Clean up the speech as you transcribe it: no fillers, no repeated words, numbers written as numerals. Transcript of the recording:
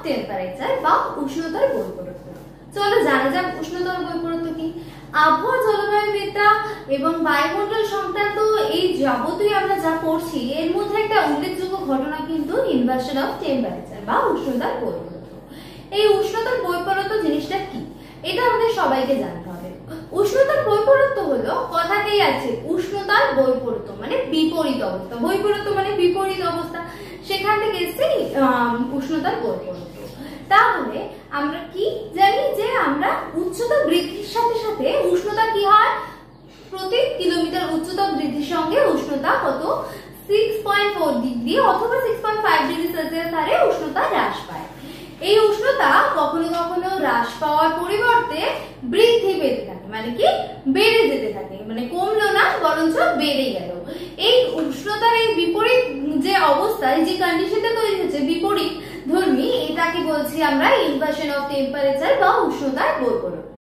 Temperature বা উষ্ণতার বৈপরীত্য। চলো জানা যাক উষ্ণতার বৈপরীত্য কি। আবহাওয়া, জলবায়ুবিদ্যা এবং বায়ুমণ্ডল সংক্রান্ত এই যাবতীয় আমরা যা পড়ছি এর মধ্যে একটা উল্লেখযোগ্য ঘটনা কিন্তু ইনভার্সন অফ টেম্পারেচার বা উষ্ণতার বৈপরীত্য। এই উষ্ণতার বৈপরীত্য জিনিসটা কি এটা আমাদের সবাইকে জানতে হবে। উষ্ণতার বৈপরীত্য হলো, কথাতেই আছে উষ্ণতার বৈপরীত্য মানে বিপরীত অবস্থা, বৈপরীত্য মানে বিপরীত অবস্থা, সেখান থেকে এসেছে উষ্ণতার বৈপরীত্য। তাহলে আমরা কি জানি যে আমরা উচ্চতা বৃদ্ধির সাথে সাথে উষ্ণতা কি হয়, প্রতি কিলোমিটার উচ্চতা বৃদ্ধির সঙ্গে উষ্ণতা কত 6.4 ডিগ্রি অথবা 6.5 ডিগ্রি সেলসিয়াস হারে উষ্ণতা হ্রাস পায়। এই উষ্ণতা কখনো কখনো হ্রাস পাওয়ার পরিবর্তে বৃদ্ধি পেতে থাকে, মানে কি বেড়ে যেতে থাকে, মানে কমলো না বরঞ্চ বেড়ে গেল। এই উষ্ণতার এই বিপরীত যে অবস্থা, যে কন্ডিশনটা তৈরি হচ্ছে বিপরীত ধর্মী, এটাকে বলছি আমরা ইনভার্সন অফ টেম্পারেচার বা উষ্ণতার বৈপরীত্য।